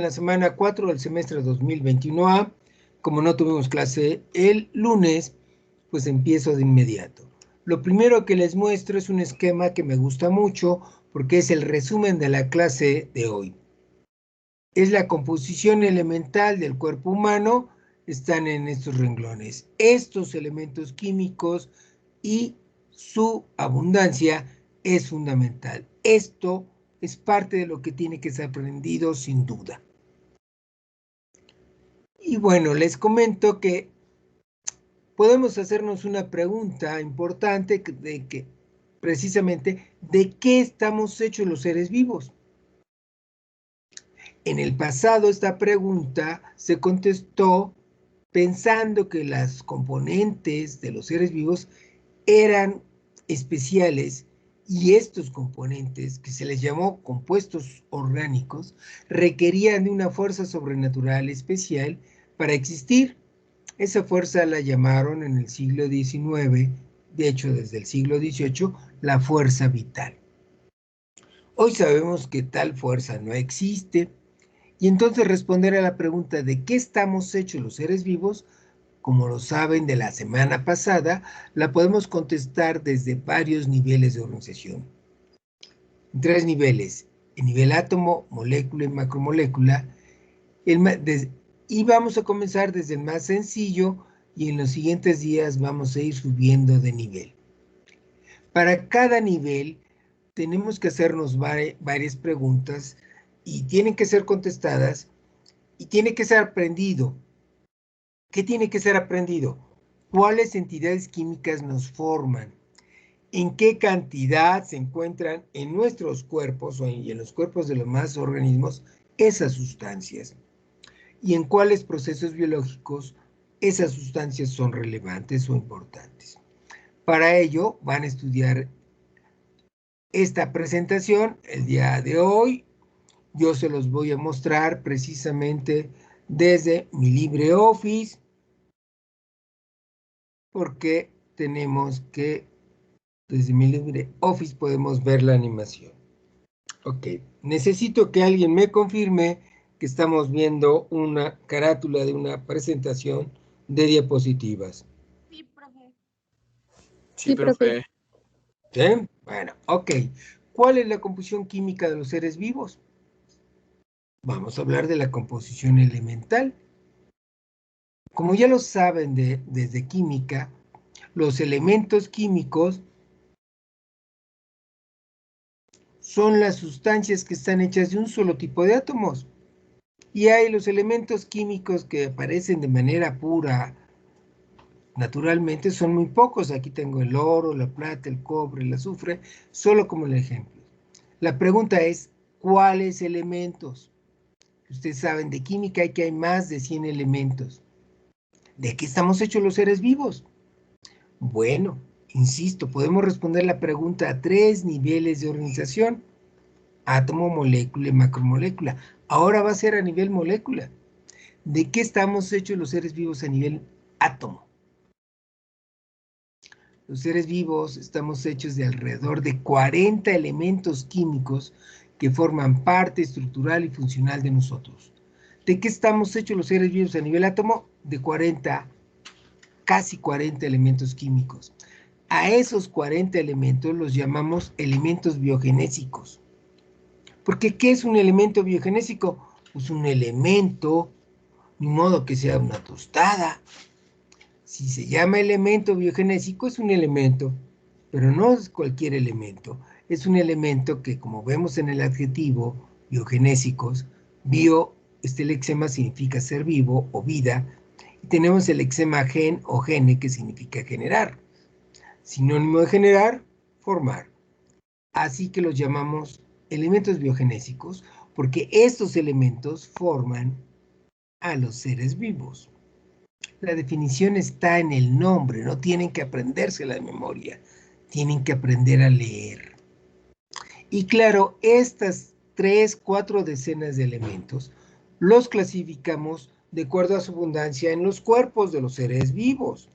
la semana 4 del semestre 2021A. Como no tuvimos clase el lunes, pues empiezo de inmediato. Lo primero que les muestro es un esquema que me gusta mucho porque es el resumen de la clase de hoy. Es la composición elemental del cuerpo humano, están en estos renglones. Estos elementos químicos y su abundancia es fundamental. Esto es parte de lo que tiene que ser aprendido sin duda. Y bueno, les comento que podemos hacernos una pregunta importante de que precisamente ¿de qué estamos hechos los seres vivos? En el pasado esta pregunta se contestó pensando que las componentes de los seres vivos eran especiales y estos componentes, que se les llamó compuestos orgánicos, requerían de una fuerza sobrenatural especial para existir. Esa fuerza la llamaron en el siglo XIX, de hecho desde el siglo XVIII, la fuerza vital. Hoy sabemos que tal fuerza no existe y entonces responder a la pregunta de qué estamos hechos los seres vivos, como lo saben de la semana pasada, la podemos contestar desde varios niveles de organización. Tres niveles: el nivel átomo, molécula y macromolécula. Y vamos a comenzar desde el más sencillo y en los siguientes días vamos a ir subiendo de nivel. Para cada nivel tenemos que hacernos varias preguntas y tienen que ser contestadas y tiene que ser aprendido. ¿Qué tiene que ser aprendido? ¿Cuáles entidades químicas nos forman? ¿En qué cantidad se encuentran en nuestros cuerpos y en los cuerpos de los demás organismos esas sustancias? ¿Y en cuáles procesos biológicos esas sustancias son relevantes o importantes? Para ello van a estudiar esta presentación el día de hoy. Yo se los voy a mostrar precisamente desde mi LibreOffice, porque tenemos que, desde mi LibreOffice podemos ver la animación. Ok, necesito que alguien me confirme que estamos viendo una carátula de una presentación de diapositivas. Sí, profe. Sí, profe. ¿Sí? Bueno, ok. ¿Cuál es la composición química de los seres vivos? Vamos a hablar de la composición elemental. Como ya lo saben desde química, los elementos químicos son las sustancias que están hechas de un solo tipo de átomos. Y hay los elementos químicos que aparecen de manera pura, naturalmente, son muy pocos. Aquí tengo el oro, la plata, el cobre, el azufre, solo como el ejemplo. La pregunta es, ¿cuáles elementos? Ustedes saben de química que hay más de 100 elementos. ¿De qué estamos hechos los seres vivos? Bueno, insisto, podemos responder la pregunta a 3 niveles de organización: átomo, molécula y macromolécula. Ahora va a ser a nivel molécula. ¿De qué estamos hechos los seres vivos a nivel átomo? Los seres vivos estamos hechos de alrededor de 40 elementos químicos que forman parte estructural y funcional de nosotros. ¿De qué estamos hechos los seres vivos a nivel átomo? De 40, casi 40 elementos químicos. A esos 40 elementos los llamamos elementos biogenésicos. Porque ¿qué es un elemento biogenésico? Pues un elemento, ni modo que sea una tostada. Si se llama elemento biogenésico, es un elemento, pero no es cualquier elemento. Es un elemento que, como vemos en el adjetivo, biogenésicos, bio, este lexema significa ser vivo o vida, y tenemos el lexema gen o gene, que significa generar. Sinónimo de generar, formar. Así que los llamamos elementos biogenésicos, porque estos elementos forman a los seres vivos. La definición está en el nombre, no tienen que aprenderse la memoria, tienen que aprender a leer. Y claro, estas 3, 4 decenas de elementos los clasificamos de acuerdo a su abundancia en los cuerpos de los seres vivos.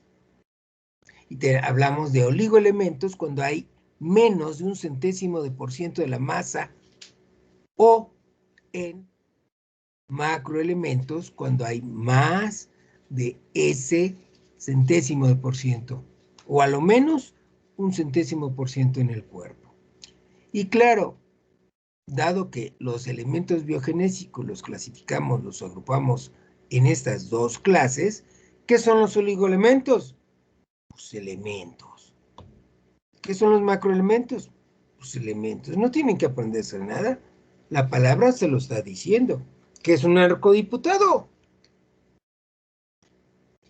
Y hablamos de oligoelementos cuando hay menos de 0,1% de la masa, o en macroelementos cuando hay más de ese centésimo de por ciento, o a lo menos un centésimo por ciento en el cuerpo. Y claro, dado que los elementos biogenésicos los clasificamos, los agrupamos en estas dos clases, ¿qué son los oligoelementos? Pues elementos. ¿Qué son los macroelementos? Pues elementos. No tienen que aprenderse nada. La palabra se lo está diciendo. ¿Qué es un narcodiputado?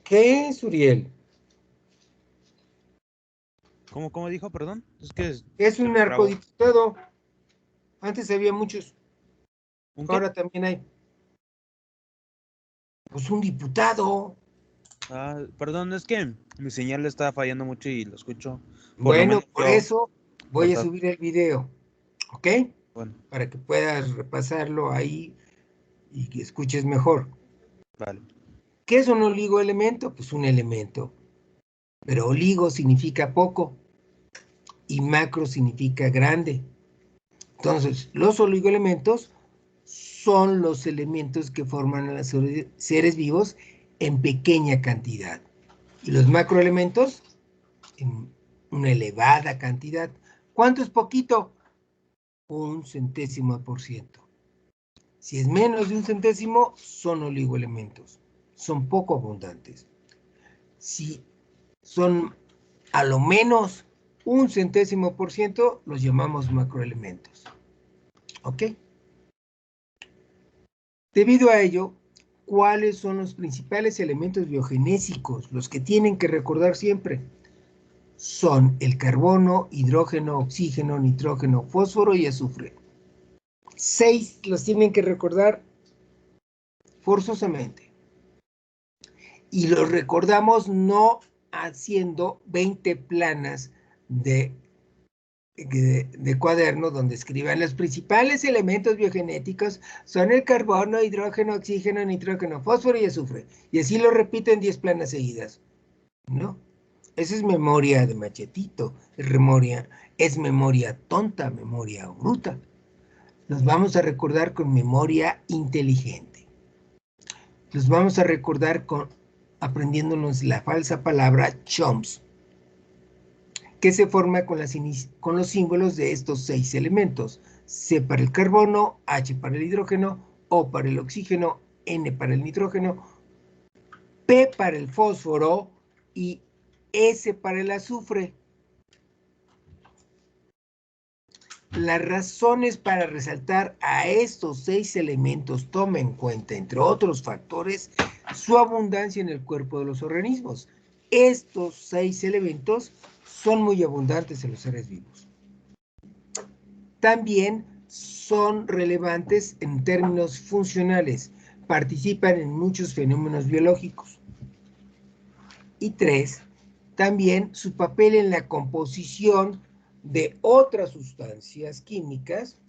¿Qué es, Uriel? ¿Cómo dijo? Perdón. Es que Es un narcodiputado. Antes había muchos. ¿Un qué? Ahora también hay. Pues un diputado. Perdón, es que mi señal le está fallando mucho y lo escucho. Bueno, por yo eso voy a cortado. subir el video. ¿Ok? Bueno, Para que puedas repasarlo ahí y que escuches mejor. vale. ¿Qué es un oligoelemento? Pues un elemento. Pero oligo significa poco y macro significa grande. Entonces, los oligoelementos son los elementos que forman a los seres vivos en pequeña cantidad. Y los macroelementos en una elevada cantidad. ¿Cuánto es poquito? Un centésimo de por ciento. Si es menos de un centésimo, son oligoelementos. Son poco abundantes. Si son a lo menos un centésimo por ciento, los llamamos macroelementos. ¿Ok? Debido a ello, ¿cuáles son los principales elementos biogenésicos? Los que tienen que recordar siempre son el carbono, hidrógeno, oxígeno, nitrógeno, fósforo y azufre. 6 los tienen que recordar forzosamente. Y los recordamos no haciendo 20 planas de cuaderno donde escriban los principales elementos biogenéticos son el carbono, hidrógeno, oxígeno, nitrógeno, fósforo y azufre. Y así lo repiten 10 planas seguidas. ¿No? Esa es memoria de machetito, es memoria tonta, memoria bruta. Los vamos a recordar con memoria inteligente. Los vamos a recordar aprendiéndonos la falsa palabra chomps, que se forma con los símbolos de estos 6 elementos. C para el carbono, H para el hidrógeno, O para el oxígeno, N para el nitrógeno, P para el fósforo y S para el azufre. Las razones para resaltar a estos 6 elementos toma en cuenta, entre otros factores, su abundancia en el cuerpo de los organismos. Estos 6 elementos son muy abundantes en los seres vivos. También son relevantes en términos funcionales, participan en muchos fenómenos biológicos. Y 3, también su papel en la composición de otras sustancias químicas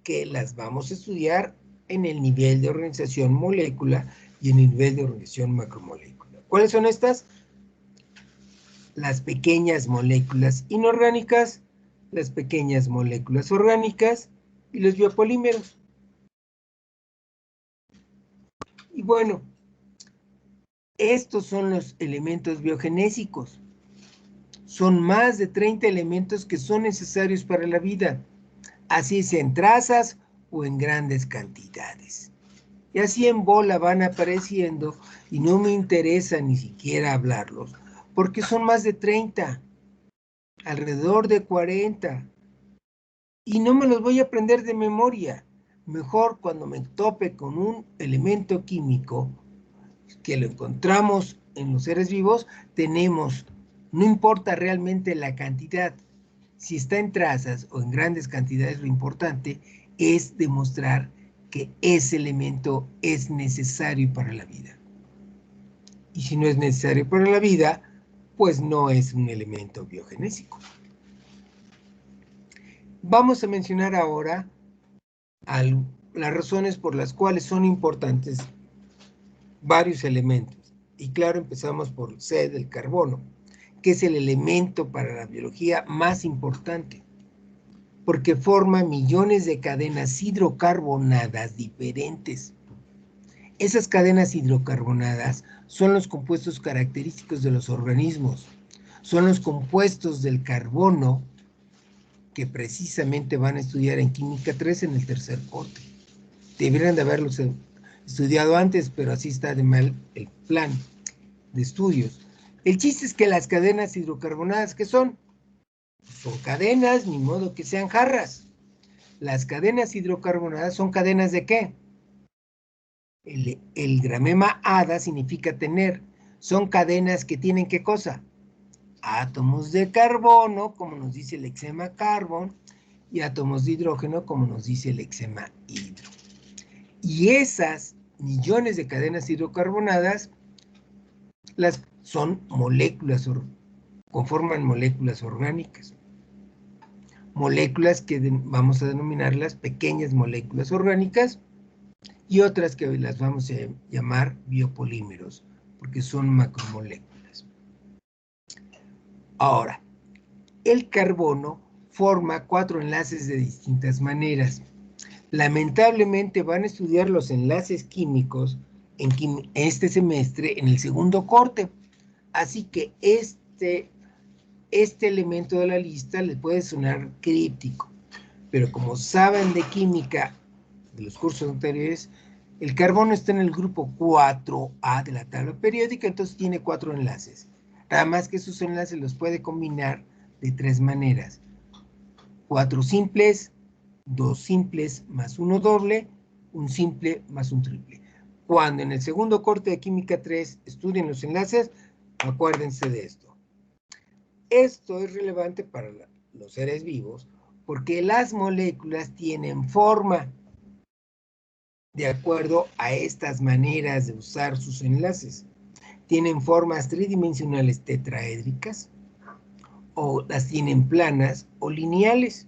que las vamos a estudiar en el nivel de organización molécula y en el nivel de organización macromolécula. ¿Cuáles son estas? Las pequeñas moléculas inorgánicas, las pequeñas moléculas orgánicas y los biopolímeros. Y bueno, estos son los elementos biogenésicos. Son más de 30 elementos que son necesarios para la vida, así sea en trazas o en grandes cantidades. Y así en bola van apareciendo y no me interesa ni siquiera hablarlos, porque son más de 30, alrededor de 40. Y no me los voy a aprender de memoria. Mejor cuando me tope con un elemento químico que lo encontramos en los seres vivos, no importa realmente la cantidad, si está en trazas o en grandes cantidades, lo importante es demostrar que ese elemento es necesario para la vida. Y si no es necesario para la vida, pues no es un elemento biogenésico. Vamos a mencionar ahora las razones por las cuales son importantes varios elementos. Y claro, empezamos por C del carbono, que es el elemento para la biología más importante, porque forma millones de cadenas hidrocarbonadas diferentes. Esas cadenas hidrocarbonadas son los compuestos característicos de los organismos. Son los compuestos del carbono que precisamente van a estudiar en Química 3 en el tercer corte. Deberían de haberlos estudiado antes, pero así está de mal el plan de estudios. El chiste es que las cadenas hidrocarbonadas, ¿qué son? Son cadenas, ni modo que sean jarras. Las cadenas hidrocarbonadas son cadenas ¿de qué? El gramema ADA significa tener. Son cadenas que tienen ¿qué cosa? Átomos de carbono, como nos dice el lexema carbon, y átomos de hidrógeno, como nos dice el lexema hidro. Y esas millones de cadenas hidrocarbonadas son moléculas, conforman moléculas orgánicas. Moléculas que vamos a denominarlas pequeñas moléculas orgánicas y otras que las vamos a llamar biopolímeros, porque son macromoléculas. Ahora, el carbono forma 4 enlaces de distintas maneras. Lamentablemente van a estudiar los enlaces químicos en este semestre en el segundo corte. Así que este elemento de la lista les puede sonar críptico. Pero como saben de química de los cursos anteriores, el carbono está en el grupo 4A de la tabla periódica, entonces tiene 4 enlaces. Nada más que esos enlaces los puede combinar de 3 maneras. 4 simples, 2 simples más 1 doble, un simple más un triple. Cuando en el segundo corte de Química 3 estudien los enlaces, acuérdense de esto. Esto es relevante para los seres vivos porque las moléculas tienen forma de acuerdo a estas maneras de usar sus enlaces. Tienen formas tridimensionales tetraédricas, o las tienen planas o lineales.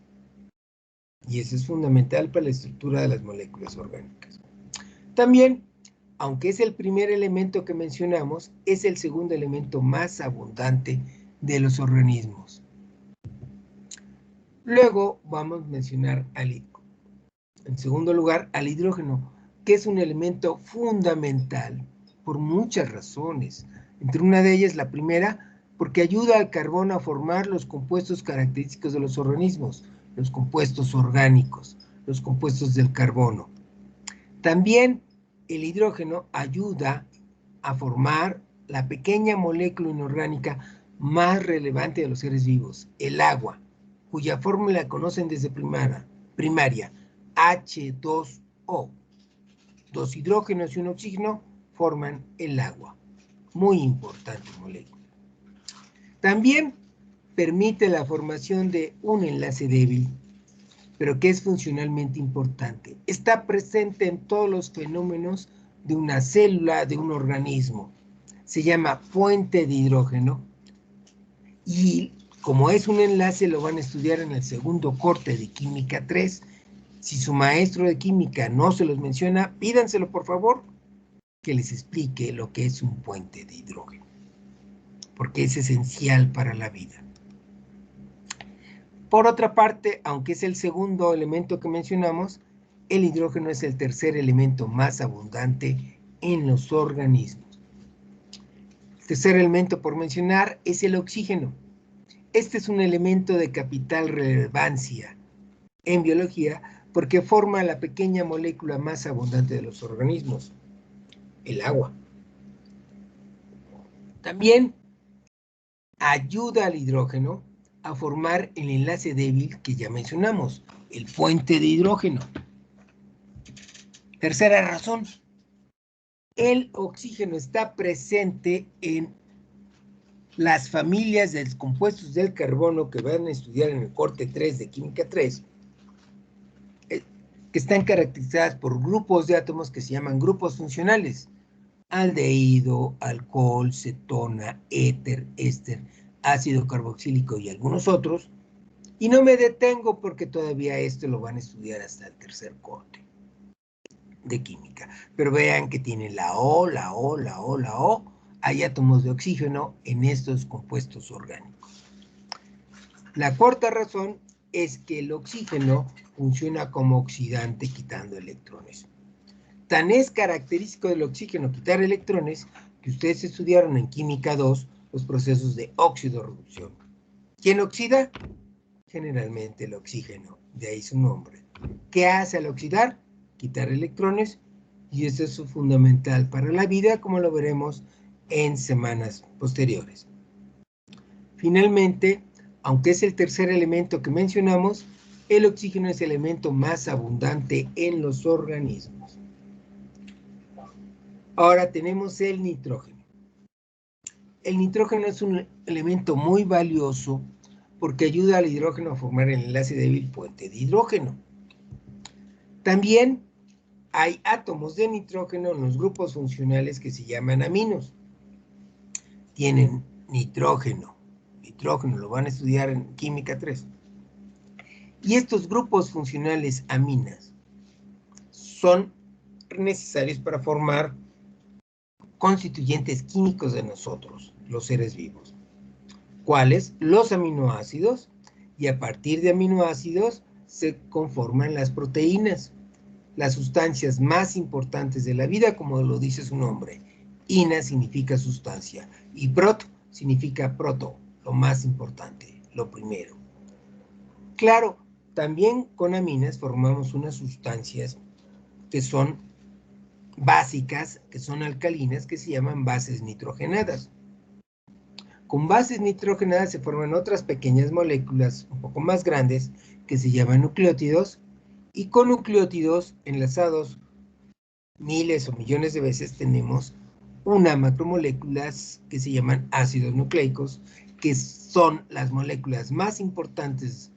Y eso es fundamental para la estructura de las moléculas orgánicas. También, aunque es el primer elemento que mencionamos, es el segundo elemento más abundante de los organismos. Luego vamos a mencionar en segundo lugar al hidrógeno, que es un elemento fundamental por muchas razones. Entre una de ellas, la primera, porque ayuda al carbono a formar los compuestos característicos de los organismos, los compuestos orgánicos, los compuestos del carbono. También el hidrógeno ayuda a formar la pequeña molécula inorgánica más relevante de los seres vivos, el agua, cuya fórmula conocen desde primaria, H2O. 2 hidrógenos y un oxígeno forman el agua. Muy importante molécula. También permite la formación de un enlace débil, pero que es funcionalmente importante. Está presente en todos los fenómenos de una célula, de un organismo. Se llama fuente de hidrógeno y como es un enlace lo van a estudiar en el segundo corte de Química 3. Si su maestro de química no se los menciona, pídanselo por favor, que les explique lo que es un puente de hidrógeno, porque es esencial para la vida. Por otra parte, aunque es el segundo elemento que mencionamos, el hidrógeno es el tercer elemento más abundante en los organismos. El tercer elemento por mencionar es el oxígeno. Este es un elemento de capital relevancia en biología porque forma la pequeña molécula más abundante de los organismos, el agua. También ayuda al hidrógeno a formar el enlace débil que ya mencionamos, el puente de hidrógeno. Tercera razón, el oxígeno está presente en las familias de compuestos del carbono que van a estudiar en el corte 3 de Química 3, que están caracterizadas por grupos de átomos que se llaman grupos funcionales. Aldehído, alcohol, cetona, éter, éster, ácido carboxílico y algunos otros. Y no me detengo porque todavía esto lo van a estudiar hasta el tercer corte de química. Pero vean que tiene la O, la O, la O, la O. Hay átomos de oxígeno en estos compuestos orgánicos. La cuarta razón es que el oxígeno funciona como oxidante quitando electrones. Tan es característico del oxígeno quitar electrones que ustedes estudiaron en Química 2 los procesos de óxido-reducción. ¿Quién oxida? Generalmente el oxígeno, de ahí su nombre. ¿Qué hace al oxidar? Quitar electrones, y eso es fundamental para la vida, como lo veremos en semanas posteriores. Finalmente, aunque es el tercer elemento que mencionamos, el oxígeno es el elemento más abundante en los organismos. Ahora tenemos el nitrógeno. El nitrógeno es un elemento muy valioso porque ayuda al hidrógeno a formar el enlace débil puente de hidrógeno. También hay átomos de nitrógeno en los grupos funcionales que se llaman aminos. Tienen nitrógeno, lo van a estudiar en Química 3. Y estos grupos funcionales aminas son necesarios para formar constituyentes químicos de nosotros, los seres vivos. ¿Cuáles? Los aminoácidos, y a partir de aminoácidos se conforman las proteínas, las sustancias más importantes de la vida, como lo dice su nombre. Ina significa sustancia, y prot significa proto, lo más importante, lo primero. Claro, también con aminas formamos unas sustancias que son básicas, que son alcalinas, que se llaman bases nitrogenadas. Con bases nitrogenadas se forman otras pequeñas moléculas un poco más grandes que se llaman nucleótidos, y con nucleótidos enlazados miles o millones de veces tenemos una macromoléculas que se llaman ácidos nucleicos, que son las moléculas más importantes,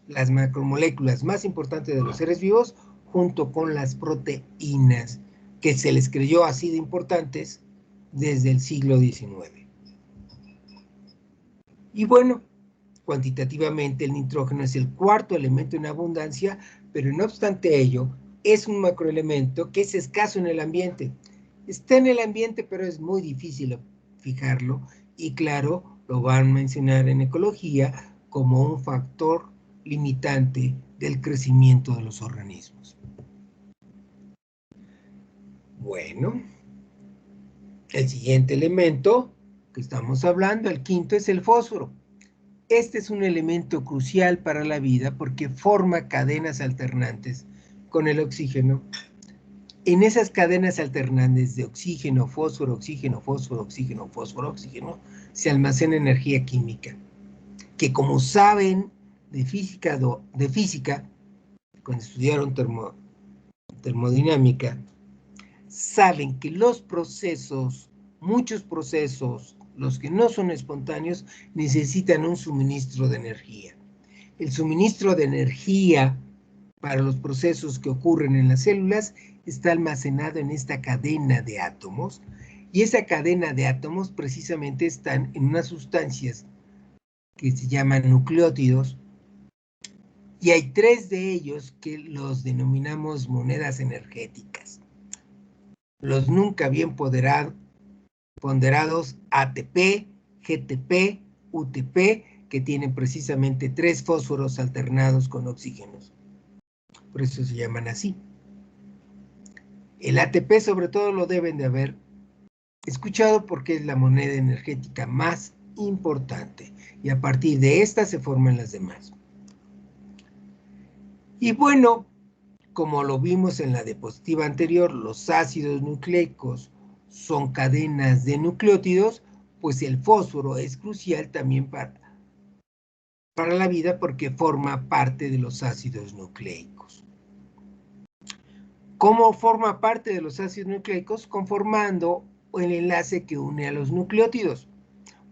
las macromoléculas más importantes de los seres vivos, junto con las proteínas, que se les creyó así de importantes desde el siglo XIX. Y bueno, cuantitativamente el nitrógeno es el cuarto elemento en abundancia, pero no obstante ello, es un macroelemento que es escaso en el ambiente. Está en el ambiente, pero es muy difícil fijarlo, y claro, lo van a mencionar en ecología como un factor limitante del crecimiento de los organismos. Bueno, el siguiente elemento que estamos hablando, el quinto, es el fósforo. Este es un elemento crucial para la vida porque forma cadenas alternantes con el oxígeno. En esas cadenas alternantes de oxígeno, fósforo, oxígeno, fósforo, oxígeno, fósforo, oxígeno, se almacena energía química, que como saben de física, cuando estudiaron termodinámica, saben que los procesos, muchos procesos, los que no son espontáneos, necesitan un suministro de energía. El suministro de energía para los procesos que ocurren en las células está almacenado en esta cadena de átomos, y esa cadena de átomos precisamente están en unas sustancias que se llaman nucleótidos, y hay 3 de ellos que los denominamos monedas energéticas. Los nunca bien ponderados ATP, GTP, UTP, que tienen precisamente 3 fósforos alternados con oxígenos. Por eso se llaman así. El ATP sobre todo lo deben de haber escuchado porque es la moneda energética más importante, y a partir de esta se forman las demás. Y bueno, como lo vimos en la diapositiva anterior, los ácidos nucleicos son cadenas de nucleótidos, pues el fósforo es crucial también para la vida porque forma parte de los ácidos nucleicos. ¿Cómo forma parte de los ácidos nucleicos? Conformando el enlace que une a los nucleótidos,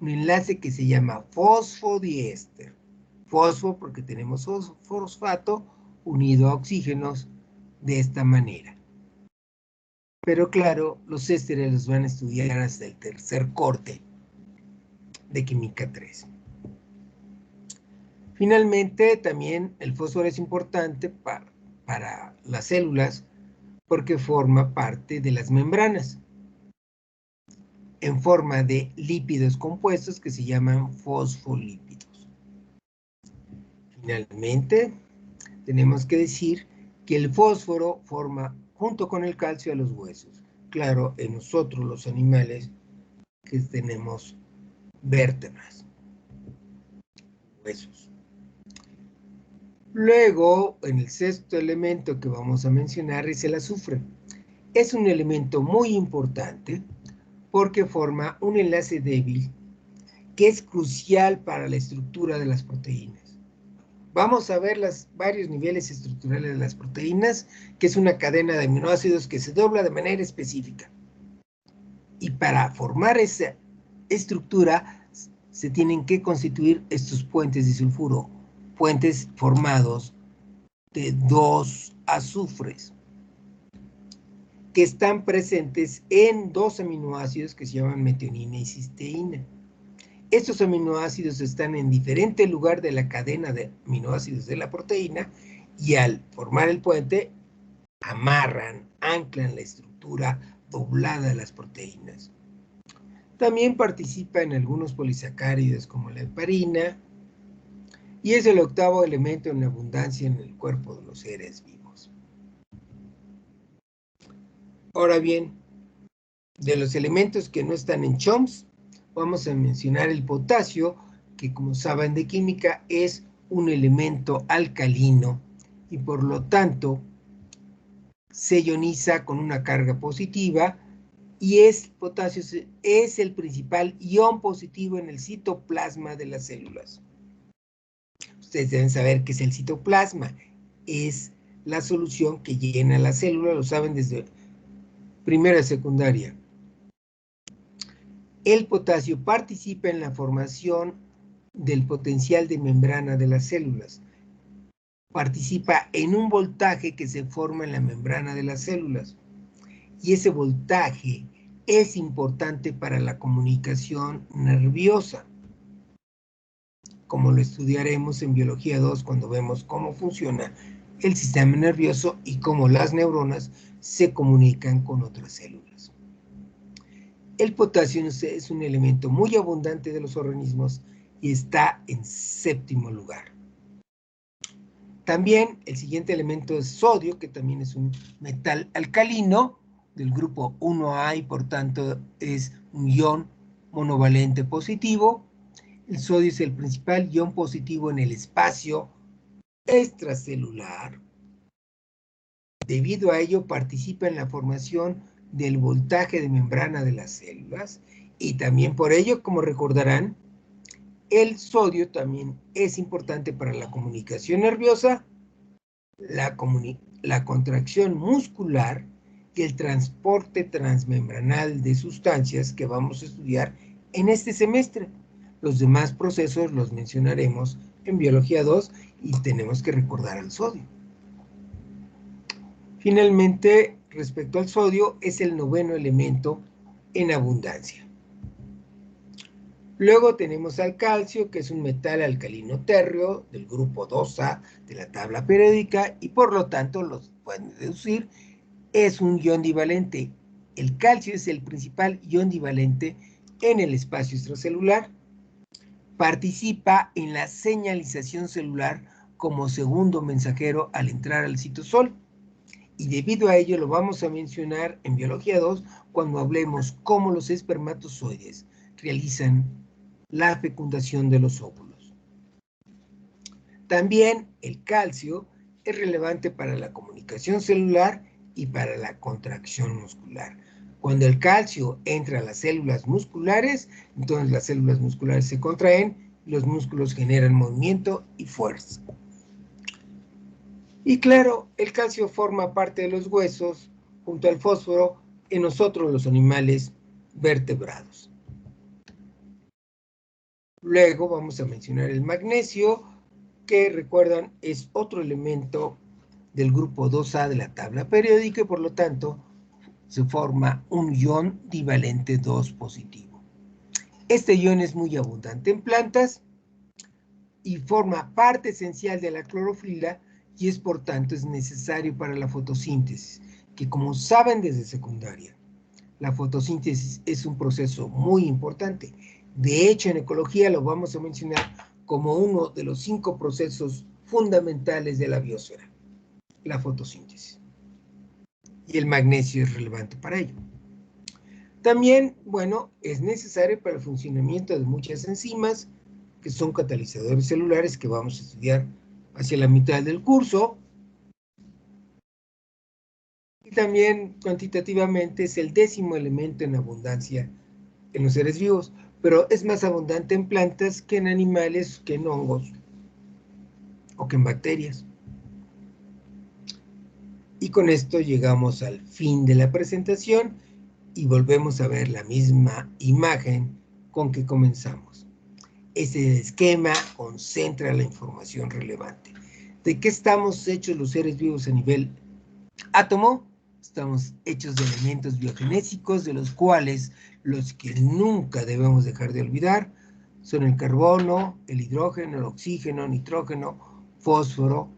un enlace que se llama fosfodiéster. Fosfo porque tenemos fosfato unido a oxígenos de esta manera. Pero claro, los ésteres los van a estudiar hasta el tercer corte de Química 3. Finalmente, también el fósforo es importante para las células porque forma parte de las membranas en forma de lípidos compuestos que se llaman fosfolípidos. Finalmente, tenemos que decir que el fósforo forma junto con el calcio a los huesos. Claro, en nosotros los animales que tenemos vértebras, huesos. Luego, en el sexto elemento que vamos a mencionar es el azufre. Es un elemento muy importante porque forma un enlace débil que es crucial para la estructura de las proteínas. Vamos a ver los varios niveles estructurales de las proteínas, que es una cadena de aminoácidos que se dobla de manera específica. Y para formar esa estructura se tienen que constituir estos puentes de sulfuro, puentes formados de dos azufres que están presentes en dos aminoácidos que se llaman metionina y cisteína. Estos aminoácidos están en diferente lugar de la cadena de aminoácidos de la proteína y al formar el puente amarran, anclan la estructura doblada de las proteínas. También participa en algunos polisacáridos como la heparina y es el octavo elemento en abundancia en el cuerpo de los seres vivos. Ahora bien, de los elementos que no están en CHOMS, vamos a mencionar el potasio, que como saben de química es un elemento alcalino y por lo tanto se ioniza con una carga positiva y potasio es el principal ion positivo en el citoplasma de las células. Ustedes deben saber qué es el citoplasma. Es la solución que llena la célula, lo saben desde primera y secundaria. El potasio participa en la formación del potencial de membrana de las células. Participa en un voltaje que se forma en la membrana de las células. Y ese voltaje es importante para la comunicación nerviosa, como lo estudiaremos en Biología 2 cuando vemos cómo funciona el sistema nervioso y cómo las neuronas se comunican con otras células. El potasio es un elemento muy abundante de los organismos y está en séptimo lugar. También el siguiente elemento es sodio, que también es un metal alcalino del grupo 1A y por tanto es un ion monovalente positivo. El sodio es el principal ion positivo en el espacio extracelular. Debido a ello participa en la formación del voltaje de membrana de las células y también por ello, como recordarán, el sodio también es importante para la comunicación nerviosa, la contracción muscular y el transporte transmembranal de sustancias que vamos a estudiar en este semestre. Los demás procesos los mencionaremos en Biología 2 y tenemos que recordar al sodio. Finalmente, respecto al sodio, es el noveno elemento en abundancia. Luego tenemos al calcio, que es un metal alcalino térreo del grupo 2A de la tabla periódica y por lo tanto, los pueden deducir, es un ion divalente. El calcio es el principal ion divalente en el espacio extracelular. Participa en la señalización celular como segundo mensajero al entrar al citosol. Y debido a ello lo vamos a mencionar en Biología 2 cuando hablemos cómo los espermatozoides realizan la fecundación de los óvulos. También el calcio es relevante para la comunicación celular y para la contracción muscular. Cuando el calcio entra a las células musculares, entonces las células musculares se contraen, los músculos generan movimiento y fuerza. Y claro, el calcio forma parte de los huesos junto al fósforo en nosotros los animales vertebrados. Luego vamos a mencionar el magnesio, que recuerdan es otro elemento del grupo 2A de la tabla periódica y por lo tanto se forma un ion divalente 2 positivo. Este ion es muy abundante en plantas y forma parte esencial de la clorofila y es por tanto es necesario para la fotosíntesis, que como saben desde secundaria, la fotosíntesis es un proceso muy importante. De hecho, en ecología lo vamos a mencionar como uno de los 5 procesos fundamentales de la biosfera, la fotosíntesis. y el magnesio es relevante para ello. También, bueno, es necesario para el funcionamiento de muchas enzimas, que son catalizadores celulares, que vamos a estudiar hacia la mitad del curso. Y también, cuantitativamente, es el 10º elemento en abundancia en los seres vivos, pero es más abundante en plantas que en animales, que en hongos o que en bacterias. Y con esto llegamos al fin de la presentación y volvemos a ver la misma imagen con que comenzamos. Este esquema concentra la información relevante. ¿De qué estamos hechos los seres vivos a nivel átomo? Estamos hechos de elementos biogenésicos, de los cuales los que nunca debemos dejar de olvidar son el carbono, el hidrógeno, el oxígeno, nitrógeno, fósforo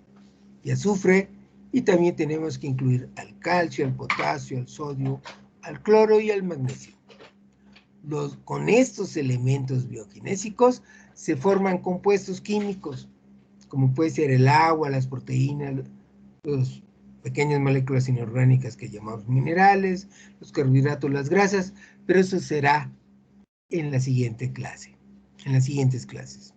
y azufre, y también tenemos que incluir al calcio, al potasio, al sodio, al cloro y al magnesio. Con estos elementos biogenésicos se forman compuestos químicos, como puede ser el agua, las proteínas, las pequeñas moléculas inorgánicas que llamamos minerales, los carbohidratos, las grasas, pero eso será en la siguiente clase, en las siguientes clases.